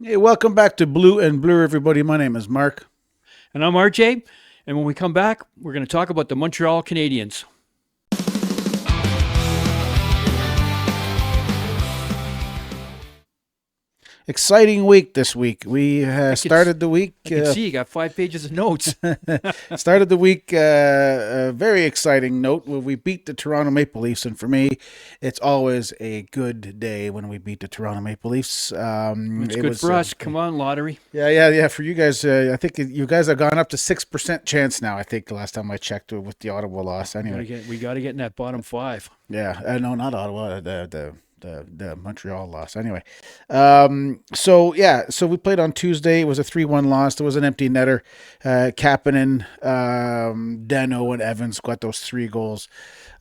Hey, welcome back to Blue and Blue, everybody. My name is Mark. And I'm RJ. And when we come back, we're going to talk about the Montreal Canadiens. Exciting week this week. We started the week. I can see you got 5 pages of notes. Started the week a very exciting note where we beat the Toronto Maple Leafs, and for me, it's always a good day when we beat the Toronto Maple Leafs. It's good for us. Come on, lottery. Yeah. For you guys, I think you guys have gone up to 6% chance now. I think the last time I checked with the Ottawa loss. Anyway, We got to get in that bottom 5. yeah, no, not Ottawa. The Montreal loss. Anyway, so we played on Tuesday. It was a 3-1 loss. There was an empty netter. Kapanen, Dano, and Evans got those 3 goals.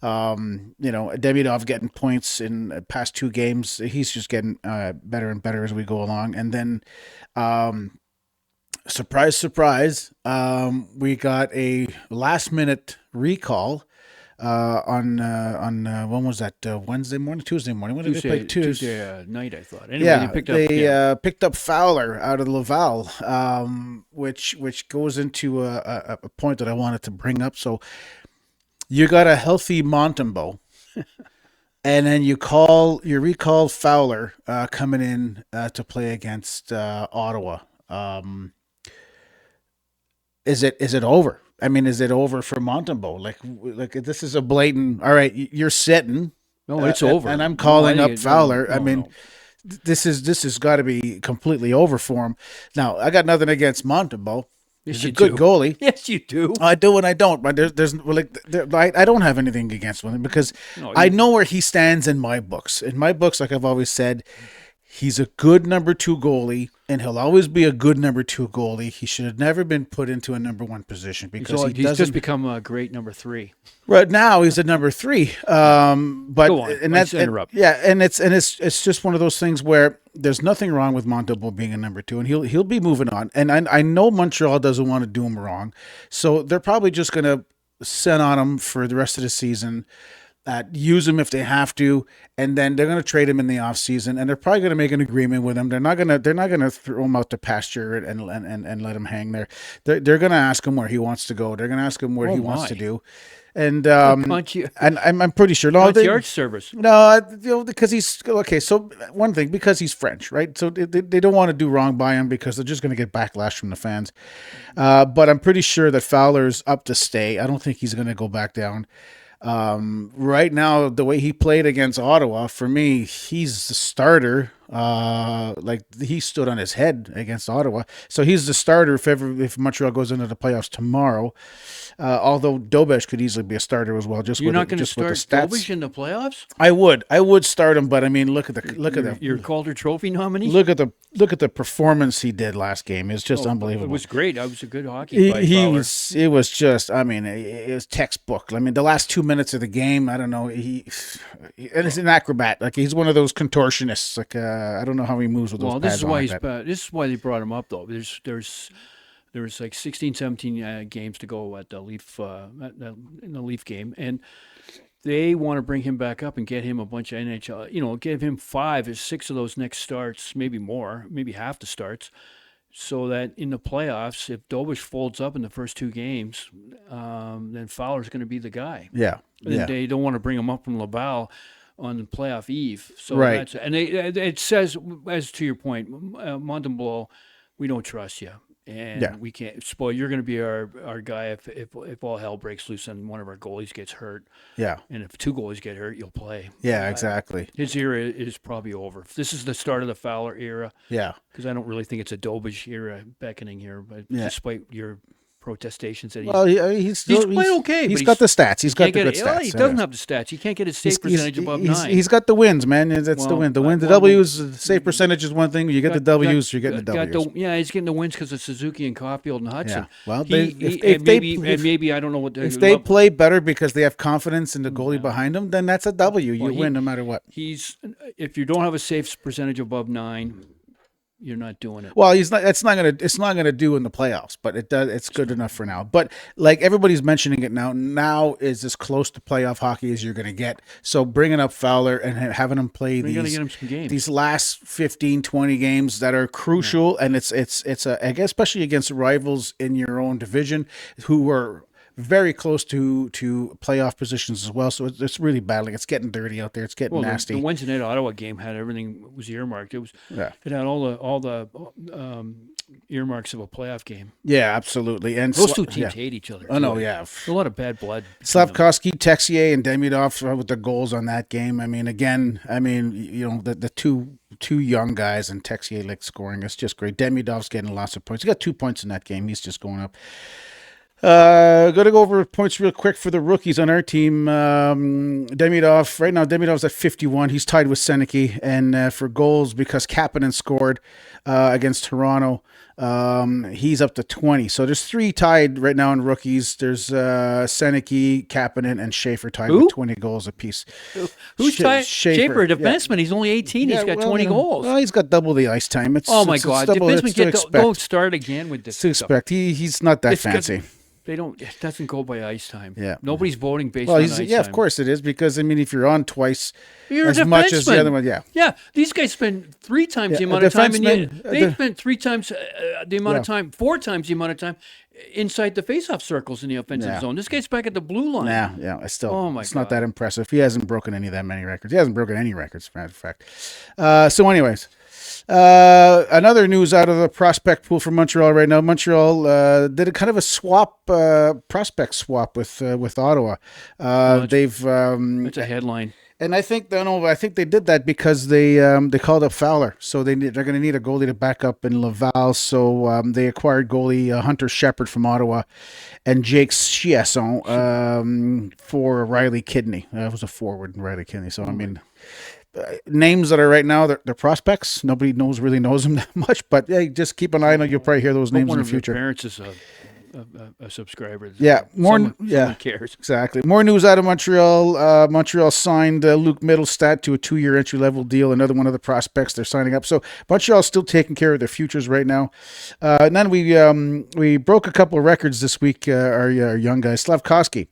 Demidov getting points in the past 2 games. He's just getting better and better as we go along. And then, surprise, we got a last-minute recall. On when was that? Wednesday morning, Tuesday morning. When did they play? Tuesday night, I thought. Anyway, they picked up Fowler out of Laval, which goes into a point that I wanted to bring up. So you got a healthy Montembeault, and then you recall Fowler coming in to play against Ottawa. Is it over? I mean, is it over for Montembeault? Like this is a blatant. All right, you're sitting. No, it's over. And I'm calling up Fowler. This has got to be completely over for him. Now, I got nothing against Montembeault. He's a good goalie. Yes, you do. I do and I don't. But I don't have anything against him because I know where he stands in my books. In my books, like I've always said, he's a good number 2 goalie, and he'll always be a good number 2 goalie. He should have never been put into a number 1 position because he's just become a great number 3. Right now, he's a number 3. But go on. And that's interrupt. And it's just one of those things where there's nothing wrong with Montembeault being a number 2, and he'll be moving on. And I know Montreal doesn't want to do him wrong, so they're probably just going to sit on him for the rest of the season. Use him if they have to, and then they're going to trade him in the offseason, and they're probably going to make an agreement with him. They're not going to throw him out to pasture and let him hang there. They're going to ask him where he wants to go. They're going to ask him what he wants to do. And and I'm pretty sure concierge service. No, because he's okay. So one thing, because he's French, right? So they don't want to do wrong by him because they're just going to get backlash from the fans. But I'm pretty sure that Fowler's up to stay. I don't think he's going to go back down. Right now, the way he played against Ottawa, for me, he's the starter. He stood on his head against Ottawa, so he's the starter if Montreal goes into the playoffs tomorrow. Although Dobeš could easily be a starter as well. You're not going to start Dobeš in the playoffs? I would start him, but I mean, look at your Calder Trophy nominee. Look at the performance he did last game. It's just unbelievable. It was great. It was a good hockey. It was just. I mean, it was textbook. I mean, the last 2 minutes of the game. I don't know. And he's an acrobat. Like he's one of those contortionists. Like I don't know how he moves with those pads. This is why they brought him up though. There was like 16, 17 games to go at the Leaf in the Leaf game, and they want to bring him back up and get him a bunch of NHL. Give him 5 or 6 of those next starts, maybe more, maybe half the starts, so that in the playoffs, if Dobeš folds up in the first 2 games, then Fowler's going to be the guy. Yeah. They don't want to bring him up from Laval on the playoff eve. So right. It says, as to your point, Montembeault, we don't trust you. And we can't spoil. You're going to be our guy if all hell breaks loose and one of our goalies gets hurt. Yeah. And if 2 goalies get hurt, you'll play. Yeah, exactly. His era is probably over. This is the start of the Fowler era. Yeah. Because I don't really think it's a Dobeš era beckoning here, but despite your protestations that he's playing okay. He's got the stats. He's got the good stats. He doesn't have the stats. He can't get his save percentage above 9. He's got the wins, man. That's the win. The W's, the save percentage is one thing. You get the W's, you're getting the W's. He's getting the wins because of Suzuki and Caulfield and Hudson. Yeah. Well, maybe I don't know what if they play better because they have confidence in the goalie behind them, then that's a W. You win no matter what. If you don't have a save percentage above 9. you're not doing it. Well, he's not. It's not gonna. It's not gonna do in the playoffs, but it does. It's good enough for now. But like everybody's mentioning it now. Now is as close to playoff hockey as you're gonna get. So bringing up Fowler and having him play You got to these get him some games. these last 15, 20 games that are crucial, and it's I guess especially against rivals in your own division who were very close to playoff positions as well. So it's really battling. It's getting dirty out there. It's getting nasty. The Wednesday night Ottawa game had everything was earmarked. It had all the earmarks of a playoff game. Yeah, absolutely. And those two teams hate each other. Oh no, yeah, there's a lot of bad blood. Slavkovsky, Texier, and Demidov with the goals on that game. I mean, again, the two young guys and Texier like scoring. It's just great. Demidov's getting lots of points. He got 2 points in that game. He's just going up. Going to go over points real quick for the rookies on our team. Demidov, right now, Demidov's at 51. He's tied with Seneke. And for goals, because Kapanen scored against Toronto, he's up to 20. So there's 3 tied right now in rookies. There's Seneke, Kapanen, and Schaefer tied with 20 goals apiece. Who's tied? Schaefer, a defenseman. Yeah. He's only 18. He's got 20 goals. Well, he's got double the ice time. Defensemen don't start again with this. To expect. He's not that fancy. They don't. It doesn't go by ice time. Yeah. Nobody's voting based on ice time. Yeah, of course it is, because I mean, if you're on twice you're as much as the other one, yeah. These guys spend 3 times the amount of time, and they spend 3 times the amount of time, 4 times the amount of time inside the face-off circles in the offensive zone. This guy's back at the blue line. Yeah. It's not that impressive. He hasn't broken any of that many records. He hasn't broken any records, as a matter of fact. So, anyways. Another news out of the prospect pool for Montreal right now. Montreal did a kind of a prospect swap with Ottawa. It's a headline. And I think they did that because they called up Fowler, so they're going to need a goalie to back up in Laval. So they acquired goalie Hunter Shepard from Ottawa, and Jake Chiasson for Riley Kidney. That was a forward, Riley Kidney. So I mean. Names that are right now, they're prospects. Nobody really knows them that much, but hey, just keep an eye on it. You'll probably hear those names in the future. One of your parents is a subscriber. Yeah, someone cares. Exactly. More news out of Montreal. Montreal signed Luke Mittelstadt to a 2-year entry-level deal. Another one of the prospects they're signing up. So Montreal's still taking care of their futures right now. And then we broke a couple of records this week. Our young guy Slavkovsky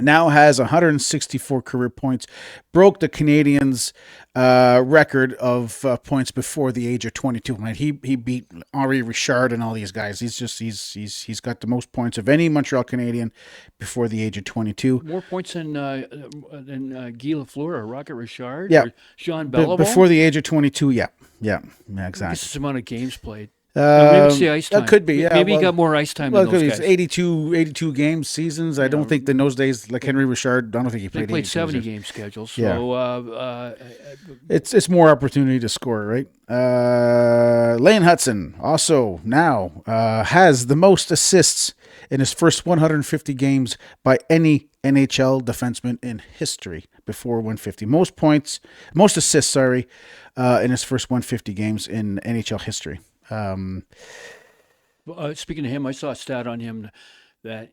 now has 164 career points, broke the Canadiens' record of points before the age of 22. I mean, he beat Henri Richard and all these guys. He's got the most points of any Montreal Canadian before the age of 22. More points than Guy Lafleur or Rocket Richard. Yeah, or Jean Beliveau before the age of 22. Yeah, exactly. This is the amount of games played. Maybe it's the ice time. That could be, yeah. Maybe he got more ice time than those guys. 82 game seasons. I don't think in those days, like Henry Richard, I don't think he played 70 game schedules. So it's more opportunity to score, right? Lane Hudson also now has the most assists in his first 150 games by any NHL defenseman in history before 150. Most assists, in his first 150 games in NHL history. Speaking of him, I saw a stat on him that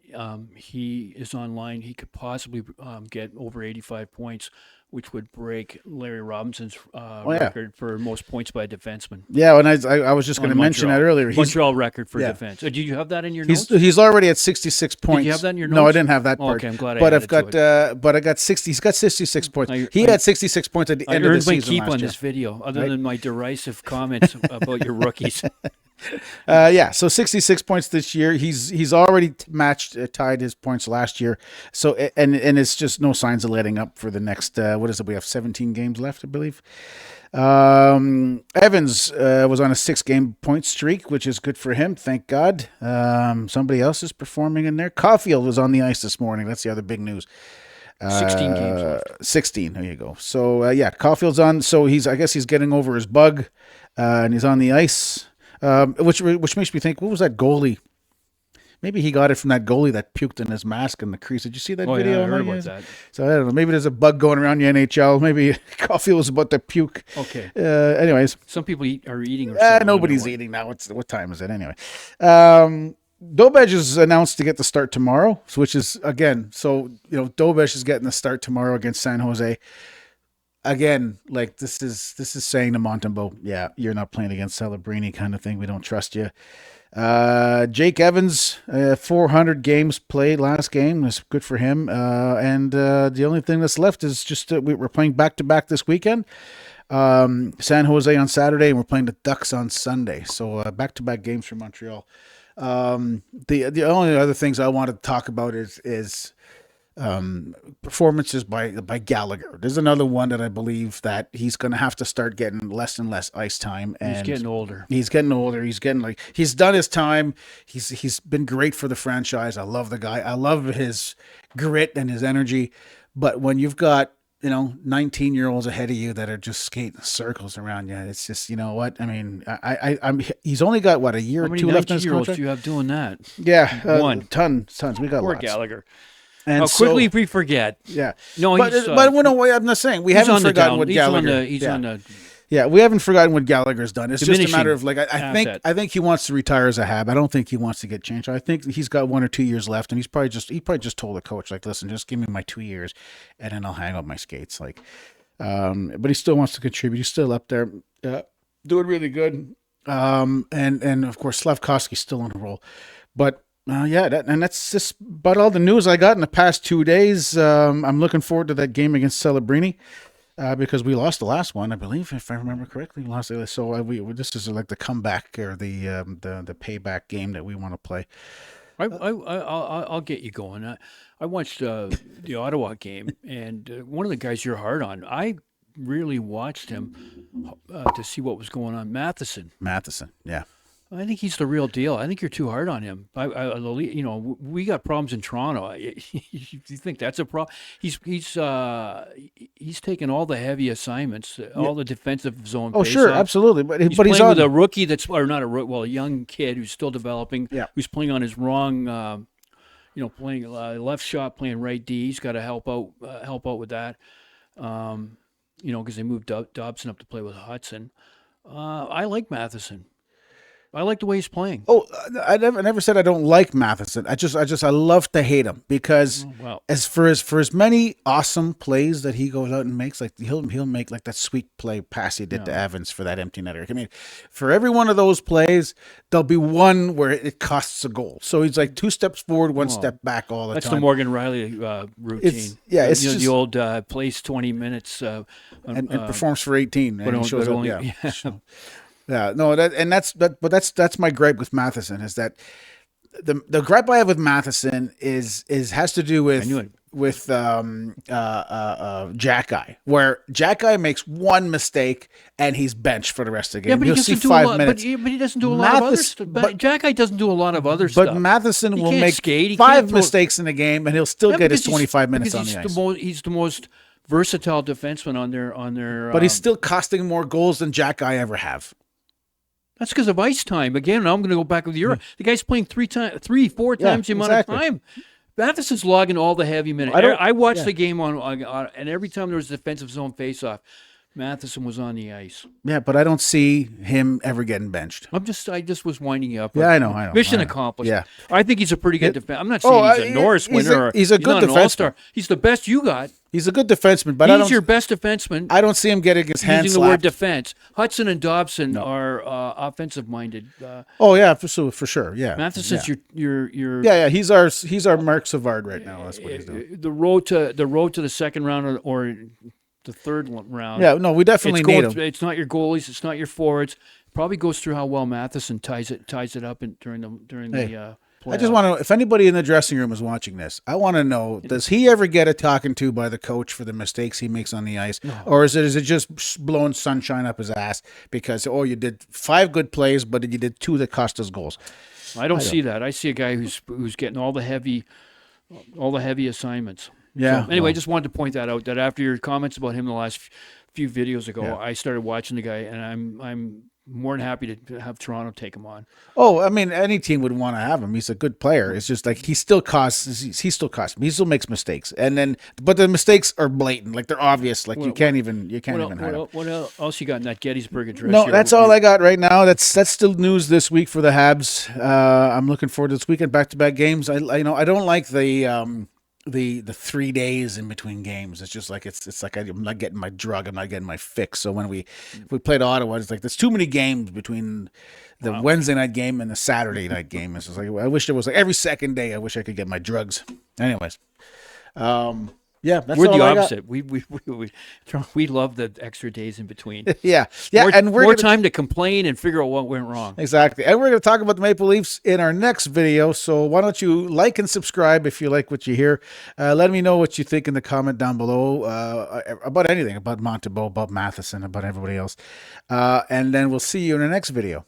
he is online. He could possibly get over 85 points, which would break Larry Robinson's record for most points by a defenseman. Yeah, and I was just going to mention that earlier. Montreal record for defense. Did you have that in your notes? He's already at 66 points. Did you have that in your notes? No, I didn't have that part. Okay, I'm glad I got 60. He's got 66 points. He had 66 points at the end of the season. I earned my keep on this video, other than my derisive comments about your rookies. So 66 points this year. He's already tied his points last year. So and it's just no signs of letting up for the next. What is it? We have 17 games left, I believe. Evans was on a 6-game point streak, which is good for him. Thank God. Somebody else is performing in there. Caulfield was on the ice this morning. That's the other big news. 16 games left. 16. There you go. So Caulfield's on. So I guess he's getting over his bug, and he's on the ice. Which makes me think, what was that goalie? Maybe he got it from that goalie that puked in his mask in the crease. Did you see that video? Yeah, I heard about that. So I don't know. Maybe there's a bug going around the NHL. Maybe Caulfield was about to puke. Okay. Anyways. Some people are eating or something. Nobody's eating now. What time is it anyway? Dobej is announced to get the start tomorrow, which is, again, Dobej is getting the start tomorrow against San Jose. again, like this is saying to Montembeault, yeah, you're not playing against Celebrini kind of thing. We don't trust you. Jake Evans, 400 games played last game. That's good for him. And the only thing that's left is just we're playing back to back this weekend. San Jose on Saturday, and we're playing the Ducks on Sunday. So back to back games for Montreal. The only other things I want to talk about is performances by Gallagher. There's another one that I believe that he's going to have to start getting less and less ice time. And He's getting older. He's getting older. He's getting he's done his time. He's been great for the franchise. I love the guy. I love his grit and his energy. But when you've got 19-year-olds ahead of you that are just skating circles around you, it's just, you know what? I mean, I'm he's only got what, a year or two left in his contract. Do you have doing that? Yeah, one tons. We got Poor lots. Gallagher. And How quickly we forget. Yeah. No, but no way. I'm not saying we haven't forgotten what Gallagher. Yeah, we haven't forgotten what Gallagher's done. It's just a matter of I think he wants to retire as a Hab. I don't think he wants to get changed. I think he's got 1 or 2 years left, and he probably just told the coach, like, listen, just give me my 2 years, and then I'll hang up my skates. But he still wants to contribute. He's still up there, doing really good. And of course Slavkovsky's still on a roll, but. That's just about all the news I got in the past 2 days. I'm looking forward to that game against Celebrini because we lost the last one, I believe, if I remember correctly. We lost it, so this is like the comeback or the payback game that we want to play. I'll get you going. I watched the Ottawa game, and one of the guys you're hard on, I really watched him to see what was going on. Matheson, yeah. I think he's the real deal. I think you're too hard on him. We got problems in Toronto. You think that's a problem? He's taken all the heavy assignments, all the defensive zone. Oh, sure, absolutely. But he's playing with a rookie a young kid who's still developing. Yeah. Who's playing on his wrong, playing left shot, playing right D. He's got to help out with that. Because they moved Dobson up to play with Hudson. I like Matheson. I like the way he's playing. Oh, I never said I don't like Matheson. I love to hate him because as for as many awesome plays that he goes out and makes, like he'll make like that sweet play pass he did to Evans for that empty netter. I mean, for every one of those plays, there'll be one where it costs a goal. So he's like 2 steps forward, 1 step back all the time. That's the Morgan Riley routine. It's just the old plays 20 minutes and performs for 18. And he shows up. Yeah, no, that's my gripe with Matheson is that the gripe I have with Matheson has to do with Jack Guy, where Jack Guy makes one mistake and he's benched for the rest of the game. Yeah, but he doesn't do 5 minutes. But he doesn't do a lot of other stuff. Jack Guy doesn't do a lot of other stuff. But Matheson will make 5 mistakes in the game and he'll still get his 25 minutes on the ice. He's the most versatile defenseman on their. But he's still costing more goals than Jack Guy ever have. That's because of ice time. Again, I'm going to go back with Europe. The guy's playing 4 times the amount of time. Matheson's logging all the heavy minutes. I watched the game on, and every time there was a defensive zone faceoff, Matheson was on the ice. Yeah, but I don't see him ever getting benched. I just was winding you up. Yeah, I know. Mission accomplished. Yeah. I think he's a pretty good defenseman. I'm not saying he's a Norris winner. He's a good defenseman. All-star. He's the best you got. He's a good defenseman, but he's your best defenseman. I don't see him getting his hands using the word defense. Hudson and Dobson are offensive-minded. For sure. Yeah, Matheson's your. Yeah. He's our Mark Savard right now. That's what he's doing. The road to the second round or the third round. Yeah, no, we definitely need him. It's not your goalies. It's not your forwards. Probably goes through how well Matheson ties it up during the playoff. I just want to know if anybody in the dressing room is watching this. I want to know: does he ever get a talking to by the coach for the mistakes he makes on the ice, or is it just blowing sunshine up his ass because you did 5 good plays, but you did 2 that cost us goals? I don't see that. I see a guy who's getting all the heavy assignments. Yeah. So anyway, I just wanted to point that out. That after your comments about him the last few videos ago, I started watching the guy, and I'm more than happy to have Toronto take him on. Oh, I mean, any team would want to have him. He's a good player. It's just like he still costs me. He still makes mistakes, but the mistakes are blatant. Like they're obvious. Like you can't even hide them. What else you got in that Gettysburg Address? No, that's all I got right now. That's still news this week for the Habs. I'm looking forward to this weekend, back-to-back games. I don't like the the 3 days in between games. It's just like it's like I'm not getting my drug, I'm not getting my fix. So when we played Ottawa, it's like there's too many games between the Wow. Wednesday night game and the Saturday night game. It's just like I wish there was like every second day. I wish I could get my drugs. Anyways, yeah, that's We're all the I got. opposite. We love the extra days in between. Yeah, yeah, More, and we're more gonna time to complain and figure out what went wrong. exactly, and we're gonna talk about the Maple Leafs in our next video. So why don't you like and subscribe if you like what you hear? Let me know what you think in the comment down below about anything, about Montebo, about Matheson, about everybody else, and then we'll see you in the next video.